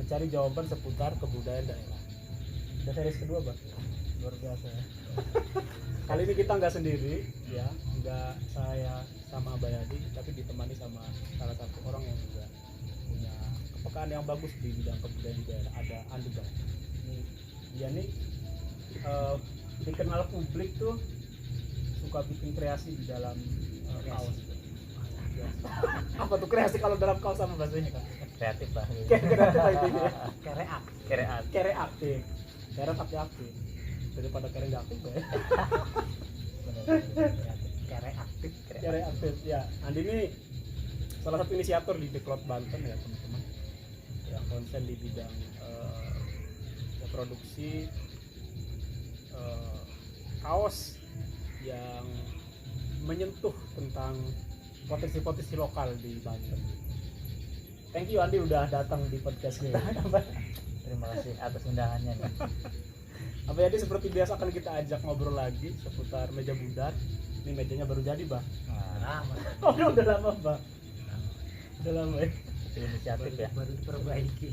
mencari jawaban seputar kebudayaan daerah. Udah series kedua Bang, luar biasa ya. Kali ini kita nggak sendiri ya, nggak saya sama Bayadi, tapi ditemani sama salah satu orang yang juga punya kepekaan yang bagus di bidang kebudayaan daerah. Ada Andi Bang. Ini dia nih dikenal publik tuh suka bikin kreasi di dalam kaos. Ya. Apa tuh kreasi kalau dalam kaos sama bahasanya kan? Kreatif lah. Kreatif itu ya. Kreatif. Kere aktif. Daripada kere nggak aktif ya. Kere aktif ya. Andi ini salah satu inisiator di The Cloud Banten ya teman-teman, yang konsen di bidang ya, produksi kaos yang menyentuh tentang potensi-potensi lokal di Banten. Thank you Andi udah datang di podcast kita. Terima kasih atas undangannya nih. Apa jadi seperti biasa akan kita ajak ngobrol lagi seputar meja bundar. Ini mejanya baru jadi Bang. Lama. Oh udah lama Bang. Udah lama ya. Inisiatif ya. Baru diperbaiki.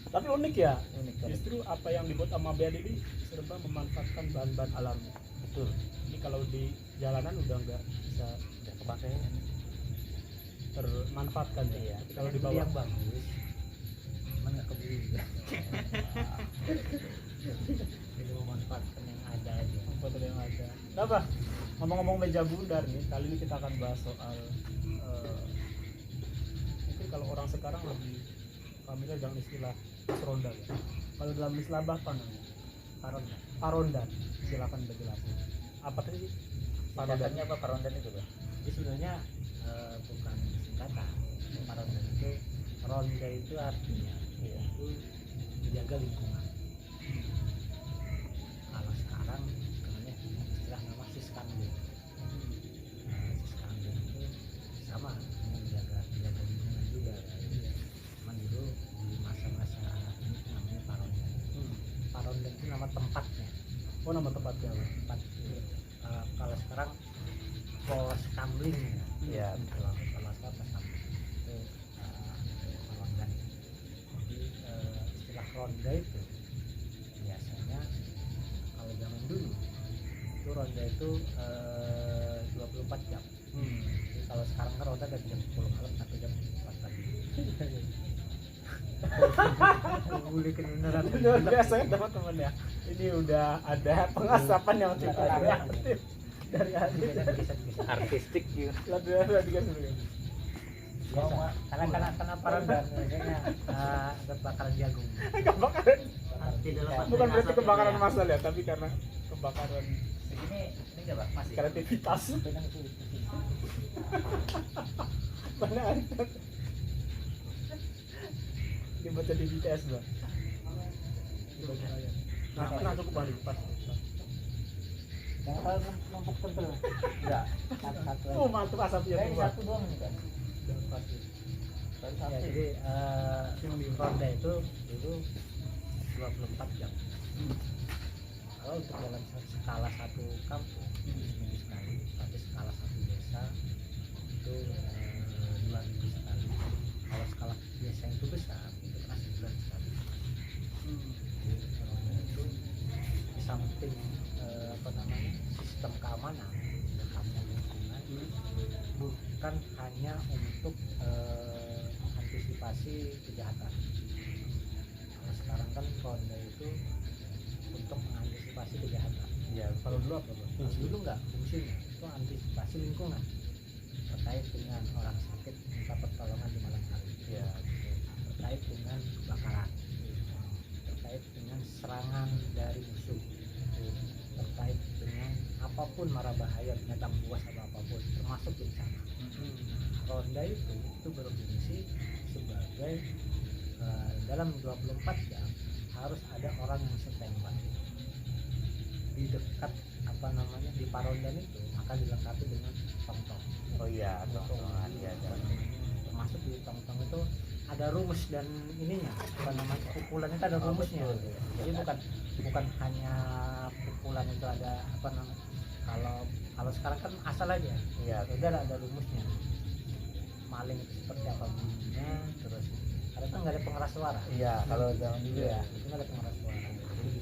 Tapi unik ya. Unik. Justru apa yang dibuat sama BAD ini serba memanfaatkan bahan-bahan alami. Betul. Ini kalau di jalanan udah nggak bisa Udah kepakai. termanfaatkan ya. Iya. Tapi kalau di Beli bawah yang bagus, cuman nggak kebeli juga. Jadi memanfaatkan yang ada aja. foto yang ada. Nah, Bang, ngomong-ngomong meja bundar nih, kali ini kita akan bahas soal mungkin kalau orang sekarang lebih familiar dengan istilah ronda ya. Kalau dalam istilah apa namanya? Parondan. Silakan dijelasin. Apa tadi? Singkatannya apa parondan itu Bang? Jadi sebenarnya bukan singkatan. Ronda itu, ronda itu artinya itu menjaga lingkungan. Kalau sekarang sebenarnya istilah nama siskambing. Siskambing itu sama menjaga lingkungan juga. Cuman dulu di masa-masa ini namanya paronda. Paronda itu nama tempatnya. Oh, nama tempatnya. Tempat kalau sekarang pos kamling ya. Iya. Kalau sekarang pos kamling itu ronda. Jadi istilah ronda itu biasanya kalau zaman dulu itu ronda itu 24 jam. Jadi kalau sekarang kan ronda dari jam 10 malam sampai jam 4 pagi. Boleh kebenaran. Luar biasa ya teman-teman ya. Ini udah ada pengasapan yang cukup kreatif dari Adi. Artistik gitu. Latihan dikasih Biasa. Karena paronda biasanya kebakaran jagung. kebakaran. Tidak lepas Bukan dari berarti asap kebakaran ya. massal ya, tapi karena kebakaran Ini enggak Bang? Masih. kreativitas. Mana ada? Dibaca di BTS Bang. Dibaca aja. Nah cukup Bang, pas. Jangan numpuk tebel. Enggak. Satu Oh mantap asapnya tuh Bang. satu doang nih kan. Udah pas. Ya, jadi ronda itu dulu 24 jam. Kalau untuk dalam skala satu kampung seminggu sekali, tapi skala satu desa itu 2 minggu sekali. Kalau skala desa itu besar itu kan sebulan sekali. Jadi ronda itu di samping sistem keamanan lingkungan bukan hanya untuk antisipasi kejahatan. Kalau sekarang kan ronda itu untuk mengantisipasi kejahatan. Iya, kalau dulu apa Bang? Dulu enggak, fungsinya itu antisipasi lingkungan terkait dengan orang sakit minta pertolongan di malam hari. Iya. Terkait dengan kebakaran, terkait dengan serangan dari musuh, terkait dengan apapun mara bahaya binatang buas atau apapun termasuk bencana. Ronda itu berfungsi sebagai dalam 24 jam harus ada orang yang standby di dekat di parondan itu akan dilengkapi dengan tong-tong. Oh iya, tong-tongan ya. Termasuk di tong-tong itu ada rumus dan ininya, pukulan itu ada rumusnya. Jadi bukan hanya pukulan itu ada kalau sekarang kan asal aja. Iya, Ada rumusnya. Maling itu seperti apa bunyinya, terus nggak ada pengeras suara. Iya, kalau zaman dulu ya. Itu nggak ada pengeras suara. Jadi,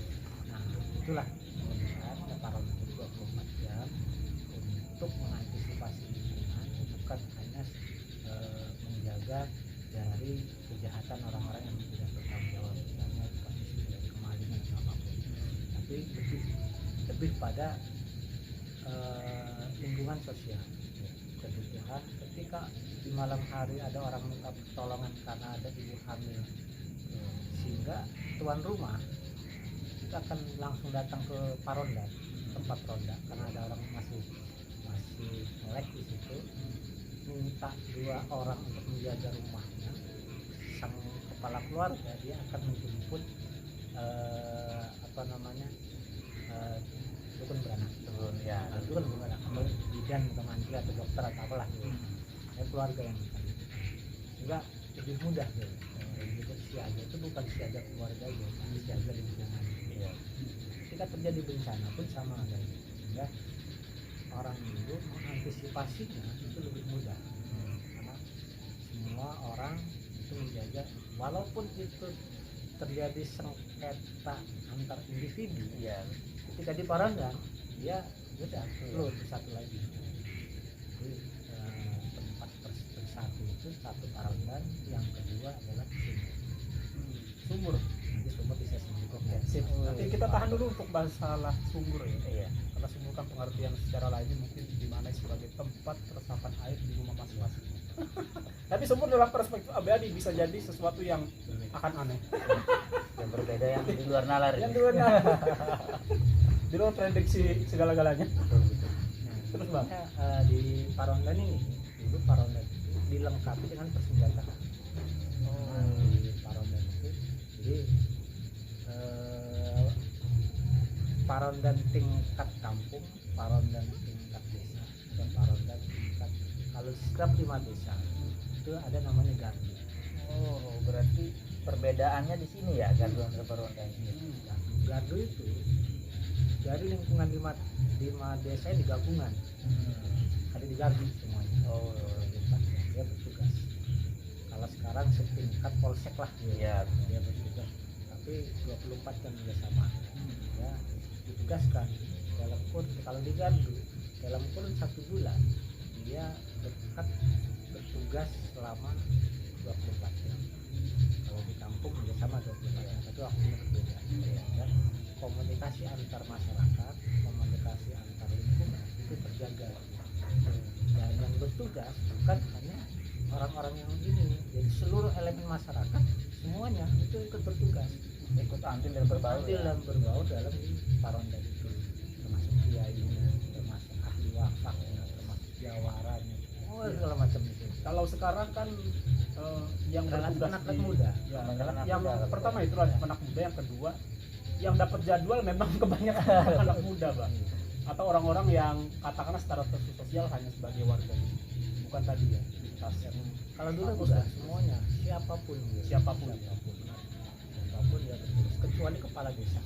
nah itulah kemudian Paron itu 24 jam untuk mengantisipasi lingkungan, bukan hanya menjaga dari kejahatan orang-orang yang tidak bertanggung jawab, misalnya kasus dari kemalingan atau apapun, tapi lebih pada lingkungan sosial. Kebutuhan ketika di malam hari ada orang minta pertolongan karena ada ibu hamil, sehingga tuan rumah itu akan langsung datang ke Paronda, tempat ronda, karena ada orang masih melek di situ, minta 2 orang untuk menjaga rumahnya. Sang kepala keluarga dia akan menjemput dukun beranak, dukun beranak, bidan atau mantri atau dokter atau apalah gitu. Keluarga yang akan, sehingga lebih mudah gitu. Disebut siaga itu bukan siaga keluarga aja, tapi siaga lingkungan. Ketika terjadi bencana pun sama ada, sehingga orang dulu mengantisipasinya itu lebih mudah, karena semua orang itu menjaga, walaupun itu terjadi sengketa antar individu, ketika di Parangan dia beda, lu satu lagi. Jadi tempat bersatu itu satu Parangan, yang kedua adalah sumur. Nanti sumur bisa singgung ya. Nanti kita tahan dulu untuk masalah sumur ya. Iya. Karena sumur kan pengertian secara lainnya mungkin dimana sebagai tempat resapan air di rumah masing-masing. Tapi sumur dalam perspektif ABAD bisa jadi sesuatu yang akan aneh, Yang berbeda, yang di luar nalar. yang di luar di luar prediksi segala-galanya. Terus Bang, di Parondan ini dulu Parondan itu dilengkapi dengan persenjataan. Di Parondan itu jadi Parondan tingkat kampung, Parondan tingkat desa, dan Parondan tingkat, kalau setiap 5 desa itu ada namanya gardu. Oh, berarti perbedaannya di sini ya, gardu dan Parondan ini. Gardu itu dari lingkungan 5 desa di gabungan, ada di gardu semuanya. Oh, Dia bertugas. Kalau sekarang setingkat polsek lah dia bertugas, tapi 24 jam juga sama. Ya, ditugaskan dalam kurun, kalau di gardu dalam kurun 1 bulan dia bertugas selama 24 jam. Kalau di kampung juga sama 24 jam, tapi waktunya berbeda. Ya, komunikasi antar masyarakat, komunikasi antar lingkungan itu terjaga. Dan yang bertugas bukan hanya orang-orang yang ini, jadi seluruh elemen masyarakat semuanya itu ikut bertugas, ikut andil dan berbaur. Dalam Parondan itu, termasuk kiainya, termasuk ahli wakafnya, termasuk jawarannya, segala macam itu. kalau sekarang kan yang bertugas anak di muda. ya, Anak yang muda, pertama itu anak muda, yang kedua yang dapat jadwal memang kebanyakan anak muda Bang, atau orang-orang yang katakanlah secara sosial hanya sebagai warga, bukan tadi ya lintas. Kalau dulu udah semuanya, siapapun dia bertugas, kecuali kepala desa.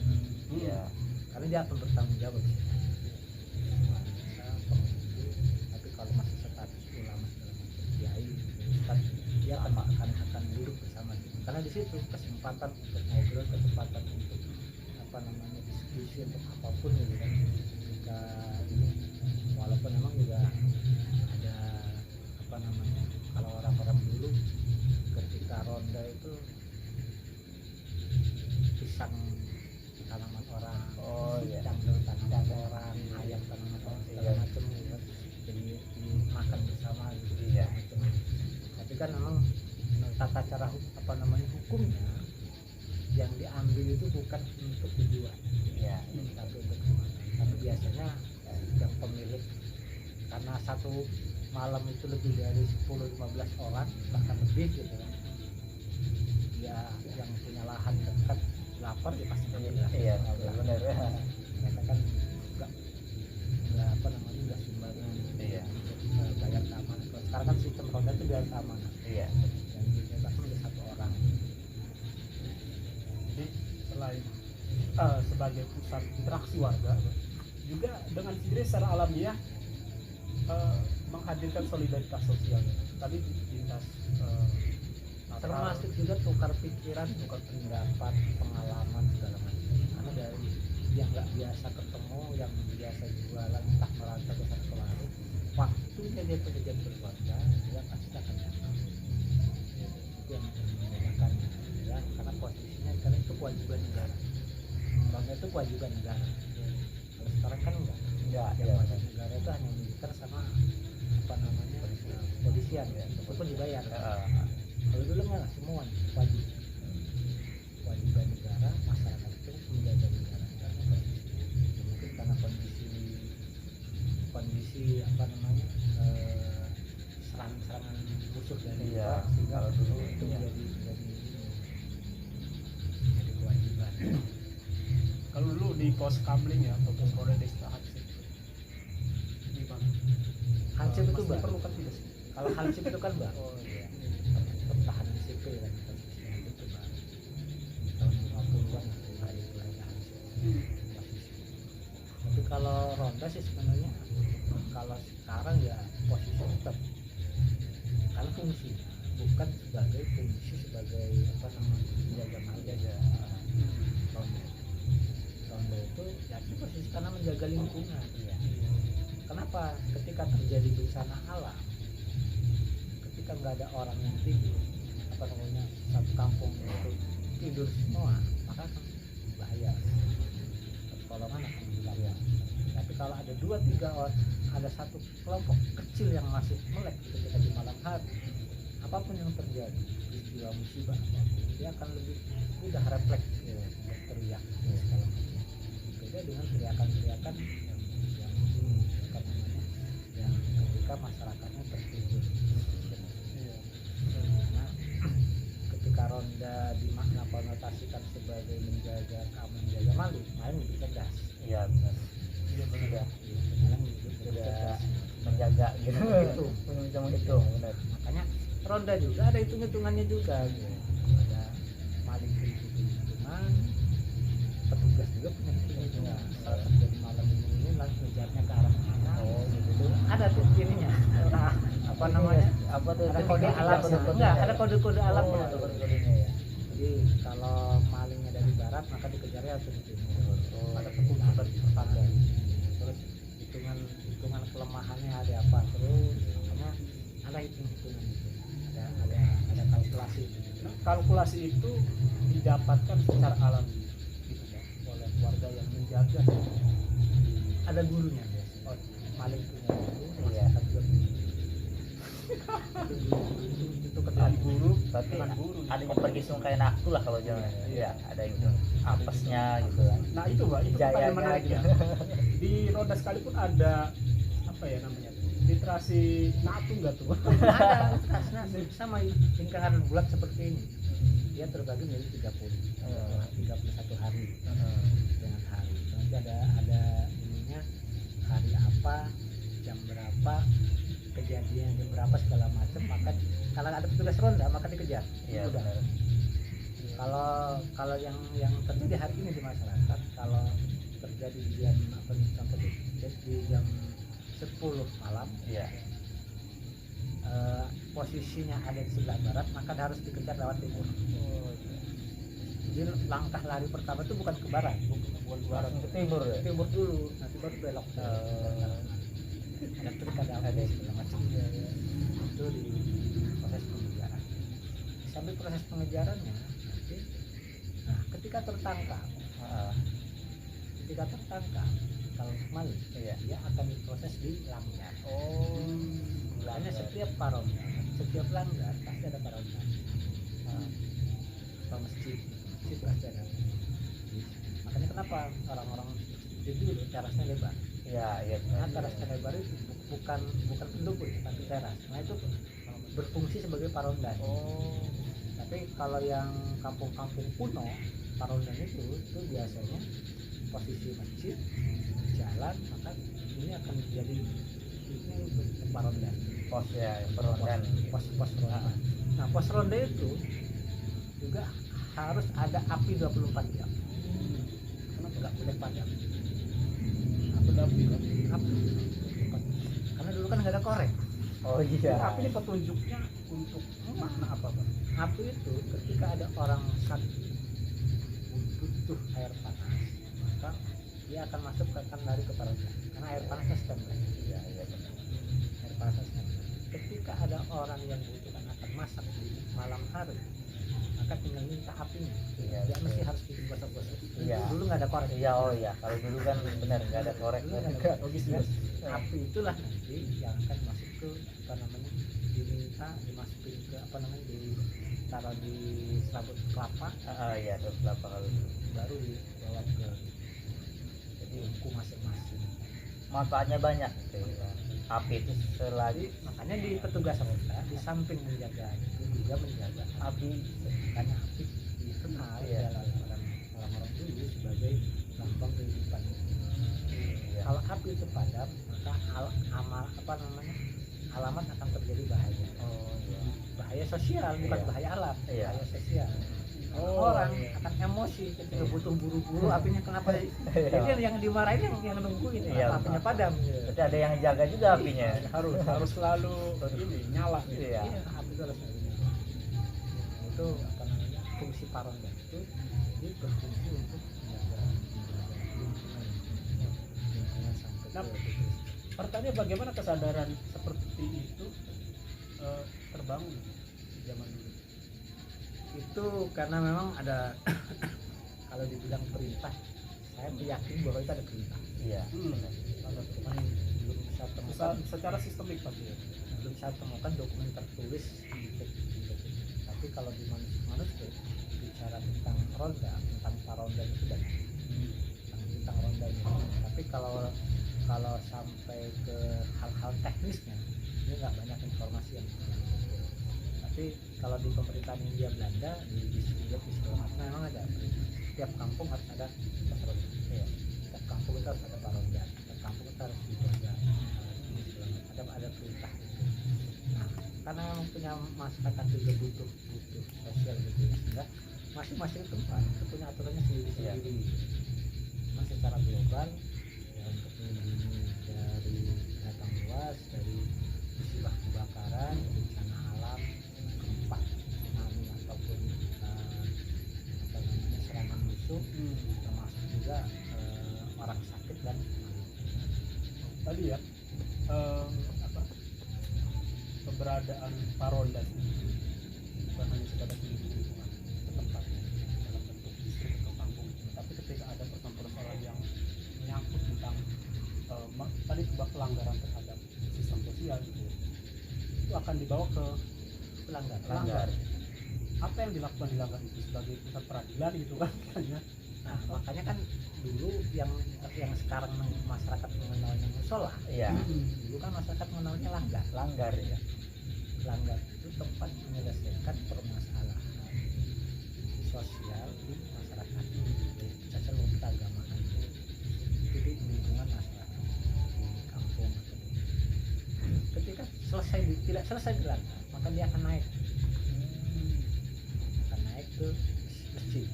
Iya. Karena dia akan bertanggung jawab. Tapi kalau masih status ulama segala macam kiai, kan dia akan duduk bersama kita. Karena di situ kesempatan untuk ngobrol, kesempatan untuk diskusi untuk apapun gitu kan. Jika ini walaupun memang juga ada kalau orang-orang dulu ketika ronda itu pisang tanaman orang, cangkul tanaman orang, ayam tanaman orang, segala macam gitu kan. Jadi dimakan bersama gitu. Macam. Tapi kan memang tata cara hukumnya yang diambil itu bukan untuk tujuan, tapi untuk kemana. Tapi biasanya yang pemilik, karena satu malam itu lebih dari 10-15 orang bahkan lebih gitu kan, ya yang punya lahan dekat lapar dia pasti benar. Mereka kan nggak sumbangan bayar keamanan. Kalau sekarang kan sistem ronda itu bayar keamanan, dan dibebaskan oleh 1 orang. Jadi selain sebagai pusat interaksi warga, juga dengan sendiri secara alamiah menghadirkan solidaritas sosial. Tadi lintas termasuk juga tukar pikiran, tukar pendapat, pengalaman segala macam. Karena dari yang nggak biasa ketemu, yang biasa jualan entah merantau ke sana ke warung, waktunya dia bekerja berkeluarga, dia pasti akan datang. Itu yang membedakannya, ya, karena posisinya karena itu kewajiban negara. Ronda itu kewajiban negara. Kalau sekarang kan enggak. Enggak, Yang ya. wajib negara itu hanya militer sama apa namanya polisian, ya, itu pun dibayar. Kalau dulu enggak, semua wajib. Kewajiban negara, masyarakat itu menjaga negara. Mungkin karena kondisi apa namanya serangan musuh dari Iya, luar, sehingga kalau dulu itu iya. menjadi kewajiban. Kalau dulu di pos Kamling ya, atau pos Polres Desa Hansip, gimana? Hansip itu Masih Mbak. diperlukan tidak sih? Kalau Hansip itu kan Mbak, Oh iya. pertahanan sipil kan posisinya itu Mbak. Tahun 50-an dari Hansip. Tapi kalau ronda sih sebenarnya kalau sekarang ya posisi tetap kalau fungsi bukan sebagai fungsi sebagai apa namanya menjaga marga ronda. Ronda itu ya itu posisi karena menjaga lingkungan. Iya. Kenapa? Ketika terjadi bencana alam, ketika nggak ada orang yang tidur, apa namanya satu kampung itu tidur semua, maka akan bahaya. Pertolongan akan hilang. Tapi kalau ada 2-3 orang, ada satu kelompok kecil yang masih melek ketika di malam hari, apapun yang terjadi, peristiwa musibah apapun, dia akan lebih mudah refleks ya, berteriak ya, segala macam. Beda dengan teriakan-teriakan yang ini apa namanya, yang ketika masyarakatnya tertidur. Nah, ketika ronda dimakna konotasikan sebagai menjaga keamanan, menjaga malu, main lebih cerdas. Iya benar. Iya benar. Sekarang lebih Sudah cerdas. menjaga gitu. Menghitung. Bisa menghitung, benar. Makanya ronda juga ada hitung-hitungannya juga gitu. Ada maling hitungan, petugas juga punya hitungan. Kalau terjadi malam ini langsung ngejarnya ke arah mana. Oh, Gitu. Ada tuh ininya. Nah, apa namanya? Apa tuh? Ada kode alam. Enggak, ada kode-kode alam. Oh, ada kode-kodenya ya. Jadi kalau malingnya dari barat maka dikejarnya harus di timur. Ada petunjuk dari tetangga. Terus hitungan kelemahannya ada apa, terus makanya ada hitungan itu. Ada kalkulasi itu. Nah, kalkulasi itu didapatkan secara alami gitu ya, oleh warga yang menjaga. Ada gurunya biasanya. Oh, maling punya guru, Iya. masyarakat juga punya guru. Itu Dari ketemu. guru, Berarti dengan guru. adanya pergisung kayak naktu lah kalau jangan. Iya, ada itu apesnya gitu kan. Nah itu Pak, itu pertanyaan Jayanya menariknya. gitu. Di roda sekalipun ada apa ya namanya, literasi natu nggak tuh? Ada sama lingkaran bulat seperti ini. Dia terbagi menjadi 31 hari dengan hari. Nanti ada ininya hari apa, jam berapa, kejadian jam berapa segala macam. Maka kalau ada petugas ronda maka dikejar. Iya Udah. benar. Kalau yang terjadi hari ini di masyarakat, kalau terjadi di jam apa nih, contoh di jam 10 malam, Iya. posisinya ada di sebelah barat, maka harus dikejar lewat timur. Jadi langkah lari pertama itu bukan ke barat, bukan ke barat, Langsung ke timur ya. ke timur dulu, nanti baru belok ke elektrik ada segala macam. Itu di proses pengejaran. Sambil proses pengejarannya nanti, nah ketika tertangkap, kalau maling, Iya. dia akan diproses di langgar. Oh. Makanya setiap paronda, setiap langgar pasti ada paronda. Atau masjid pasti ada. Makanya kenapa orang-orang itu dulu terasnya lebar. Iya, iya. Karena terasnya lebar itu bukan pendukung, tapi teras. Nah itu berfungsi sebagai paronda. Oh. Tapi kalau yang kampung-kampung kuno, parondan itu biasanya posisi masjid, jalan, maka ini akan jadi ini untuk parondan. Pos ya, perondan. Pos ronda. Nah pos ronda itu juga harus ada api 24 jam. Kenapa nggak boleh padam? Apa api? Api. Karena dulu kan nggak ada korek. Oh iya. Tapi ini petunjuknya untuk makna apa Pak? api itu ketika ada orang sakit butuh air panas, maka dia akan masuk akan lari ke paronda karena air panasnya standby. Iya benar. Air panasnya standby. Ketika ada orang yang butuhkan akan masak di malam hari, maka tinggal minta apinya. Iya, Dia mesti betul. harus digosok-gosok. Iya. Dulu nggak ada korek. Iya, oh iya, kalau dulu kan benar nggak ada korek. Dulu nggak ada korek. Logis Dan juga. api itulah nanti yang akan masuk ke apa namanya, diminta dimasukin ke apa namanya, ditaruh di serabut kelapa, Iya, terus berapa kali? baru dibawa ke Jadi tungku masing-masing. manfaatnya banyak gitu ya. Api itu Jadi selagi makanya di petugas ronda di samping menjaga itu juga menjaga api. Makanya api dikenal Iya. dalam orang-orang dulu sebagai lambang kehidupan. Iya. Kalau api itu padam, maka amal apa namanya, alamat akan terjadi bahaya. Oh iya. Bahaya sosial, bukan Iya. bahaya alam. Iya. Bahaya sosial. Oh, Orang iya. akan emosi ketika butuh buru-buru, apinya kenapa? Jadi yang dimarahin yang nungguin, Iya, kenapa apinya padam. Berarti ada yang jaga juga apinya. harus selalu ini nyala gitu. Iya. Iya, api itu harus nyala. Itu apa namanya, fungsi paronda itu dia berfungsi untuk menjaga lingkungan sampai Nah, ke titik. Pertanyaannya bagaimana kesadaran seperti itu terbangun di zaman dulu? Itu karena memang ada kalau dibilang perintah, saya yakin bahwa itu ada perintah. Iya. Hmm. Benar. Kalau cuman belum saya temukan, Secara sistemik pasti ya. belum saya temukan dokumen tertulis di buku. Tapi kalau di manuskrip bicara tentang ronda, tentang paronda itu banyak. Tentang ronda ini. Tapi kalau sampai ke hal-hal teknisnya, ini nggak banyak informasi yang tapi kalau di pemerintahan Hindia Belanda di Suriah di segala macam memang ada setiap kampung harus ada pos ronda. Iya. Setiap kampung itu harus ada paronda, setiap kampung itu harus dijaga. Ini segala macam. Ada perintah itu. Nah, karena memang punya masyarakat juga butuh sosial gitu ya, sehingga masing-masing tempat itu punya aturannya sendiri-sendiri. Nah, secara global ya, untuk melindungi dari binatang buas, dari musibah kebakaran, bencana alam, gempa, tsunami ataupun apa namanya, serangan musuh, termasuk juga orang sakit dan Tadi ya apa, keberadaan paronda itu bukan hanya sebatas di lingkungan setempat dalam bentuk distrik atau kampung, tapi ketika ada persoalan yang menyangkut tentang tadi pelanggaran terhadap sistem sosial itu akan dibawa ke pelanggar. apa yang dilakukan di langgar itu sebagai pusat peradilan gitu kan kayaknya. Nah, makanya kan dulu yang sekarang masyarakat mengenalnya musola, Iya. dulu kan masyarakat mengenalnya langgar. Langgar ya. Langgar itu tempat menyelesaikan permasalahan sosial di masyarakat, sosial dan keagamaan itu di lingkungan masyarakat di kampung atau ketika tidak selesai di langgar, maka dia akan naik ke masjid,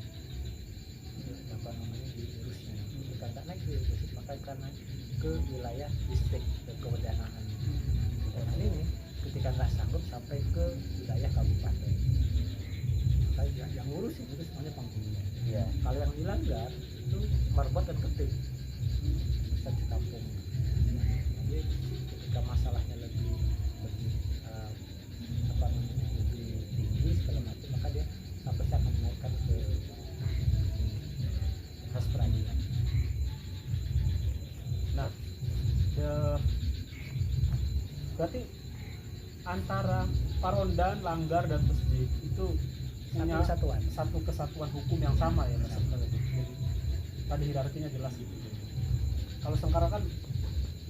apa namanya, diurusnya. Ketika nggak naik ke masjid, maka akan naik ke wilayah distrik, ke kewenangan. Dan ini ketika nggak sanggup sampai ke wilayah kabupaten, maka yang ngurusin itu semuanya penghulunya. Iya. Kalau yang dilanggar itu marbot dan ketik, ustadz di kampung. Jadi ketika masalahnya lebih apa namanya, lebih tinggi segala macam, maka dia sampai saya akan menaikkan ke proses peradilan. Nah, berarti antara parondan, langgar dan masjid itu punya satu kesatuan hukum yang sama ya Mas. Jadi pada hierarkinya jelas gitu. Kalau sekarang kan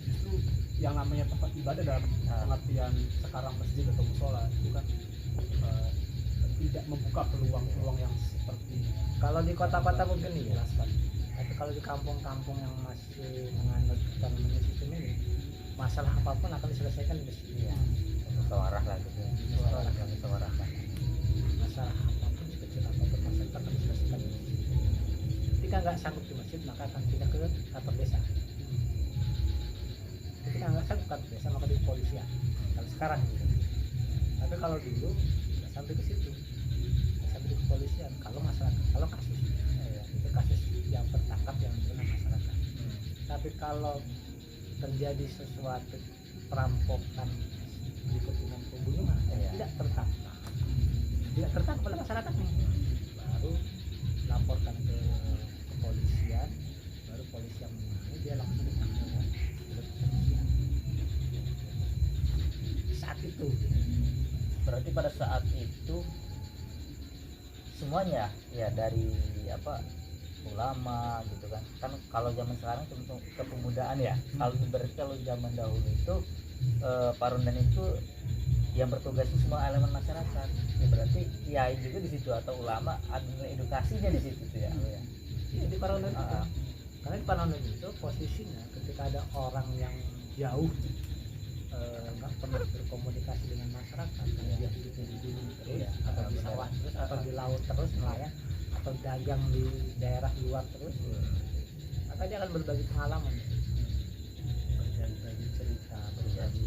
justru yang namanya tempat ibadah dalam pengertian sekarang masjid atau musola itu kan tidak membuka peluang-peluang yang seperti Kalau di kota-kota mungkin iya, dijelaskan. tapi kalau di kampung-kampung yang masih menganut apa namanya sistem ini, masalah apapun akan diselesaikan di masjid. Iya. Musyawarah lah gitu. Musyawarah lah. Masalah apapun sekecil apapun masalah akan diselesaikan di masjid. Ketika nggak sanggup di masjid, maka akan pindah ke kantor desa. Ketika nggak sanggup kantor desa, maka di kepolisian. Kalau sekarang gitu. Tapi kalau dulu nggak sampai ke situ. Tapi kalau terjadi sesuatu perampokan berikut dengan pembunuhan, Iya. tidak tertangkap oleh masyarakat nih, baru laporkan ke kepolisian, baru polisi yang menangani, dia langsung ditangkap oleh kepolisian saat itu. Berarti pada saat itu semuanya ya, dari apa, ulama gitu kan. Kan kalau zaman sekarang tentu kepemudaan ya. Kalau berarti kalau zaman dahulu itu Pak Rondan itu yang bertugas itu semua elemen masyarakat. Ya berarti kiai juga di situ atau ulama ada nilai edukasinya di situ tuh ya. Ya. Iya, di Parondan itu. Ah, Karena di Parondan itu posisinya ketika ada orang yang jauh nggak pernah berkomunikasi dengan masyarakat, karena dia hidupnya di gunung terus, Iya, atau di benar. sawah terus, atau di laut terus nelayan, atau dagang di daerah luar terus, maka dia akan berbagi pengalaman, berbagi cerita, berbagi.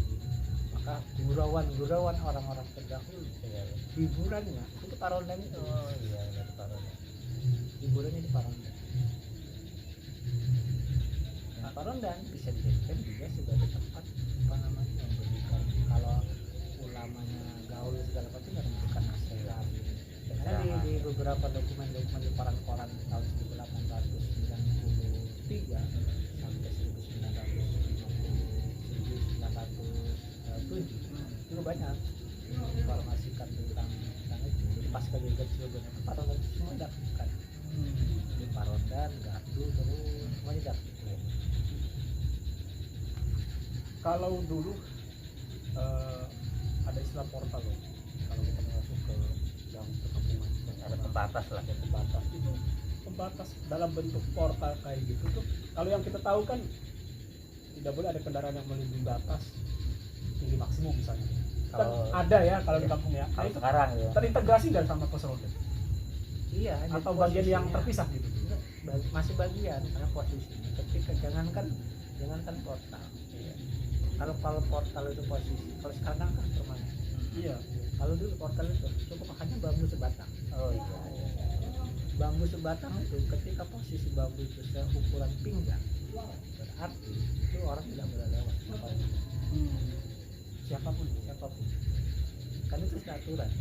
Maka gurauan orang-orang terdahulu, Iya. hiburannya itu di Parondan itu. Oh iya, dari Pak Rondan. Hiburannya di Parondan. Nah, Parondan bisa dijadikan juga sebagai tempat apa namanya, memberikan, kalau ulamanya gaul segala macam, yang memberikan nasihat. Karena di beberapa dokumen-dokumen di koran-koran tahun 1893 sampai 1907 itu banyak informasikan tentang itu. Jadi pas kejadian Cilegon itu Parondan itu semua dilakukan. Di Parondan, Gardu, terus semuanya dilakukan. Kalau dulu ada istilah portal loh, kalau kita masuk ke yang perkampungan Ada pembatas lah. ada pembatas, itu pembatas dalam bentuk portal kayak gitu tuh. Kalau yang kita tahu kan tidak boleh ada kendaraan yang melintasi batas tinggi maksimum misalnya. Kan Kalau- ada ya kalau di kampung ya. Nah, Kalau itu sekarang ya. terintegrasi nggak sama pos ronda? Iya, Atau jadi bagian yang posisinya- terpisah gitu? masih bagian, karena posisinya ketika jangankan portal. Iya. Kalau portal itu posisi, kalau sekarang kan permanen. Iya. Kalau dulu portal itu cukup hanya bambu sebatang. Oh iya. Bambu sebatang itu ketika posisi bambu itu seukuran pinggang, berarti itu orang tidak boleh lewat. Siapapun. Kan itu sudah aturan.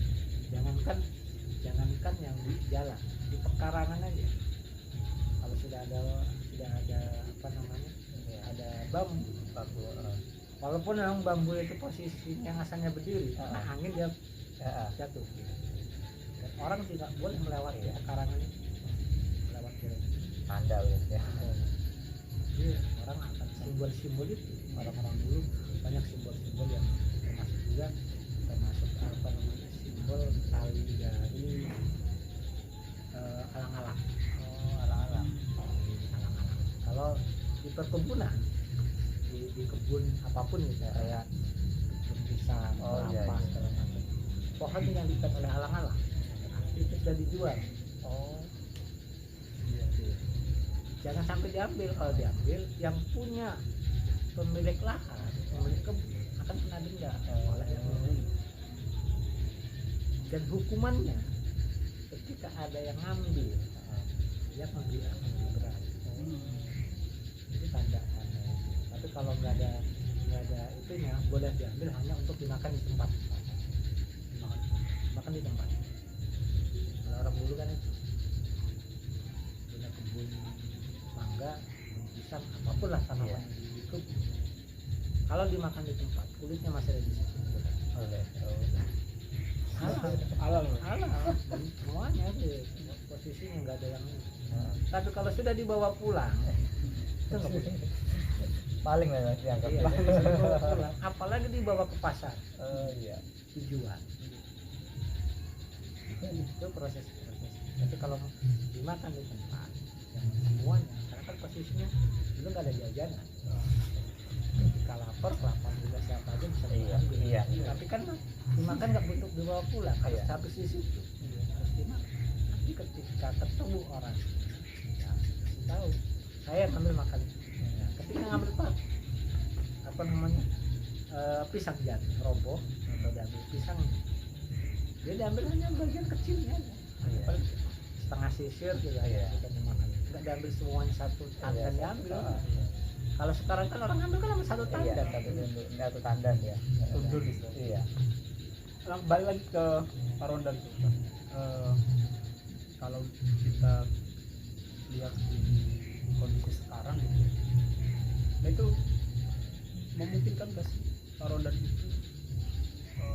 Jangankan yang di jalan, di pekarangan aja. Kalau sudah ada apa namanya, ada bambu. Walaupun memang bambu itu posisinya asalnya berdiri, karena angin dia jatuh. Dan orang tidak boleh melewati pekarangan itu, melewati Tanda ya. Jadi orang akan simbol-simbol itu, orang-orang dulu banyak simbol-simbol yang termasuk apa namanya, simbol tali dari alang-alang. Alang-alang. Alang-alang. Kalau di perkebunan, di kebun apapun gitu, kayak kebun pisang, Oh, kelapa, iya, iya. segala macam, pohon yang diikat oleh alang-alang itu sudah dijual. Oh. Iya. Jangan sampai diambil. Kalau diambil, yang punya pemilik lahan, pemilik kebun akan kena denda oleh yang membeli. Dan hukumannya ketika ada yang ngambil, dia akan berat. Itu tanda. Tapi kalau nggak ada itunya, boleh diambil hanya untuk dimakan di tempat. Makan di tempat. Kalau orang dulu kan itu punya kebun mangga, kebun pisang, apapun lah tanaman Iya. di kebun. Kalau dimakan di tempat, kulitnya masih ada di situ. Halal. Halal. Dan semuanya sih posisinya nggak ada yang. Tapi kalau sudah dibawa pulang, itu nggak boleh. Paling memang dianggap. Iya, dibawa pulang. Apalagi dibawa ke pasar, Oh iya. dijual. Itu proses. Tapi kalau dimakan di tempat, yang semuanya, karena kan posisinya dulu nggak ada jajanan. Ketika lapar, kelaparan juga siapa aja bisa Iya, mengambil. iya. Tapi kan dimakan nggak butuh dibawa pulang, harus Iya. habis di situ, harus dimakan. Tapi ketika ketemu orang, ya, tahu saya ngambil makan. Ya, ketika ngambil apa namanya, pisang jatuh roboh atau diambil pisang, dia diambil hanya bagian kecilnya aja. Iya. Paling setengah sisir juga Iya. kita dimakan, nggak diambil semuanya satu tangan diambil. Iya. Kalau sekarang kan orang ngambil kan sama satu Iya, tandan. satu tandan ya. Tunduk gitu. Iya. Balik lagi ke Parondan tuh Bang. Kalau kita lihat di kondisi sekarang gitu, nah itu memungkinkan gak sih Parondan itu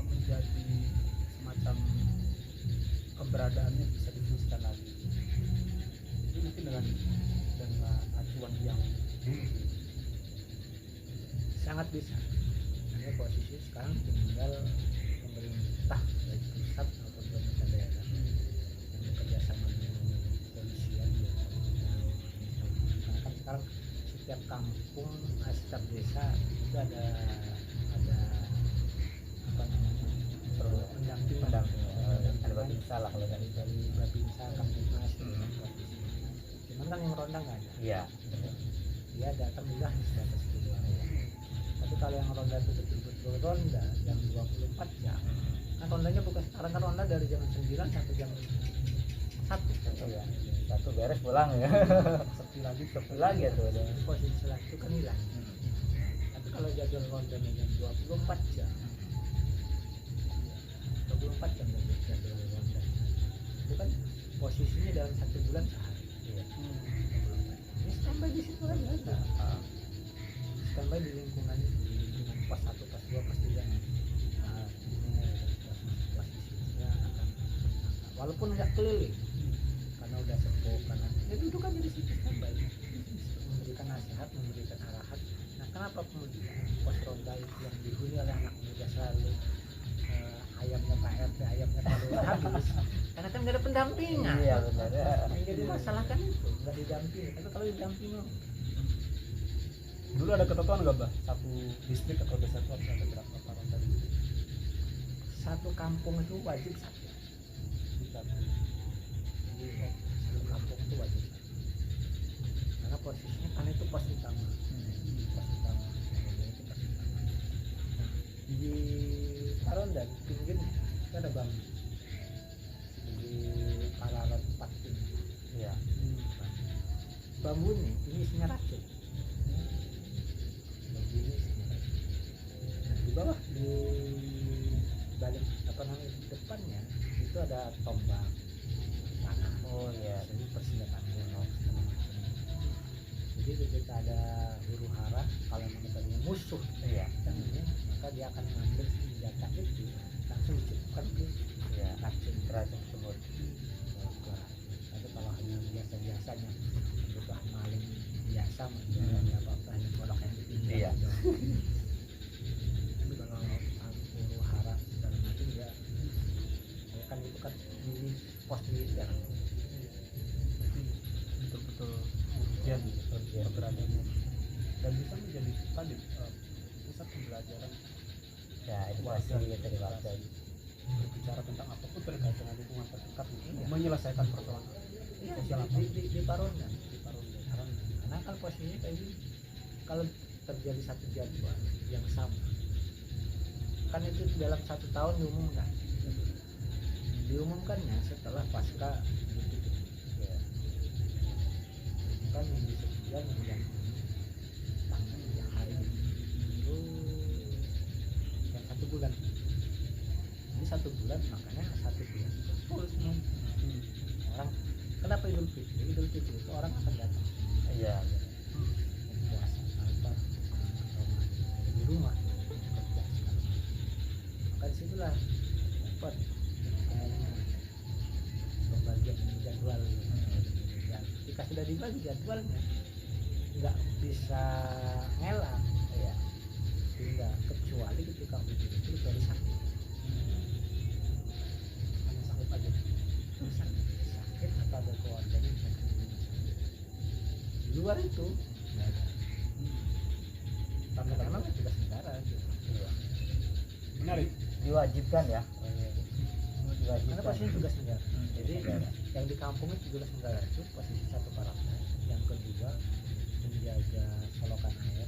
menjadi semacam keberadaannya bisa difungsikan lagi? Ini mungkin dengan acuan yang dulu gitu. Sangat bisa. Hanya posisi sekarang tinggal pemerintah baik pusat maupun pemerintah daerah yang bekerja sama dengan kepolisian ya. Karena kan sekarang setiap kampung, setiap desa itu ada apa namanya pendamping Ada bapinsa lah kalau dari dari Babinsa, Kamtibmas, cuman kan yang ronda nggak ada. iya. Dia datang juga hanya sebatas itu doang. Tapi kalau yang ronda itu betul-betul ronda jam 24 jam, kan rondanya bukan sekarang, kan ronda dari jam 9 sampai jam 1. Iya. Satu beres pulang ya. Sepi lagi ya tuh. posisi setelah itu kan hilang. Tapi kalau jadwal rondanya jam 24 jam, 24 jam dari jadwal ronda itu kan posisinya dalam 1 bulan sehari. Iya. 24 jam. Ini standby di situ aja ada. Standby di lingkungan pos 1, pos 2, pos 3 nih. Nah, ini posisinya akan walaupun nggak keliling karena udah sepuh, karena ya duduk aja di situ standby, memberikan nasihat, memberikan arahan. Nah, kenapa kemudian pos ronda itu yang dihuni oleh anak muda selalu ayamnya Pak RT, ayamnya Pak Lurah habis? Karena kan nggak ada pendampingan. Iya benar. Yang jadi masalah kan itu nggak didampingi. Tapi kalau didampingi, Dulu ada ketentuan nggak Bah? Satu distrik atau desa itu harus ada berapa Parondan? satu kampung itu wajib satu. Satu. Jadi satu kampung itu wajib satu. Karena posisinya kan itu pos utama. Pos utama. Itu pos utama. Nah, di Parondan pinggirnya itu ada bambu. Di paralel 4 tinggi. Iya. Bambu ini isinya racun. Bambu ini isinya racun. Nah, di bawah di balik apa namanya di depannya itu ada tombak panah. Oh iya. Jadi persenjataan kuno segala macam. Jadi ketika ada huru hara, kalau mengetahui musuh Iya. yang ini, maka dia akan mengambil senjata itu langsung dicukupkan ke Iya. racun. Racun tersebut. Tapi kalau hanya biasa-biasanya kebutuhan maling biasa mungkin ya apa-apa hanya golok yang ditinggal. Iya. Tapi kalau huru hara segala macam ya kan itu kan di pos militer. Jadi betul-betul urgen gitu keberadaannya, dan bisa menjadi tadi pusat pembelajaran Ya itu masih dari warga. berbicara tentang apapun terkait dengan lingkungan terdekat gitu, menyelesaikan persoalan Iya, sosial di Parondan. di Parondan. Karena kan posisinya kayak gini, kalau terjadi satu jadwal yang sama kan itu dalam 1 tahun diumumkannya setelah pasca gitu ya. Kan minggu sekian bulan ini tanggal ya hari itu yang 1 bulan ini 1 bulan, makanya 1 bulan itu full semua. Orang kenapa Idul Fitri itu orang akan datang Iya. puasa apa di rumah kerja segala macam. Maka disitulah dapat pembagian jadwal. Dan ketika sudah dibagi jadwalnya nggak bisa ngelak ya, tidak kecuali ketika hujan itu dari sakit. Hanya sakit aja. Sakit atau ada keluarganya yang sakit. Di luar itu nggak ada. Karena kan tugas negara gitu. Iya. Menarik. Diwajibkan ya. Karena Diwajibkan. posisi tugas negara. Jadi Negara. yang di kampung itu tugas negara itu posisi 1 Parondan, yang kedua menjaga solokan air.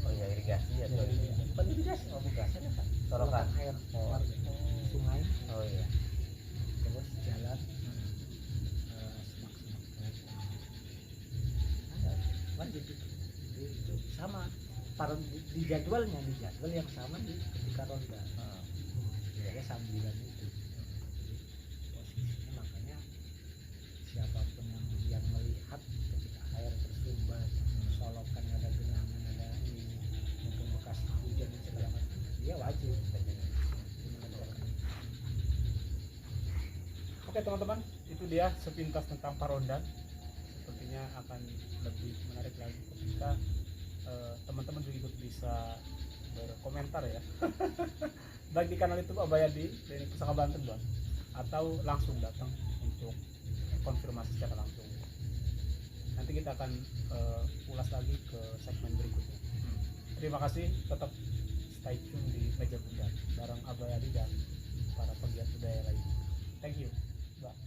Oh iya irigasi ya. Bukan irigasi, bukan kan. Solokan Air Oh. warga. Sungai, Oh iya. terus jalan, semak-semak ada wajib itu. Jadi itu sama di jadwalnya, di jadwal yang sama di ketika ronda ya sambilan itu. Jadi posisinya makanya siapapun yang melihat ketika air tersumbat, solokan ada genangan, ada ini mungkin bekas hujan dan segala macam, dia wajib mengerjakan. Oke teman-teman, itu dia sepintas tentang Parondan. Sepertinya akan lebih menarik lagi ketika teman-teman juga bisa berkomentar ya baik di kanal YouTube Abayadi Teknik Pusaka Banten Bang, atau langsung datang untuk konfirmasi secara langsung. Nanti kita akan ulas lagi ke segmen berikutnya. Terima kasih, tetap stay tune di Meja Bunda bareng Abayadi dan para pegiat budaya lainnya. Thank you, Bang.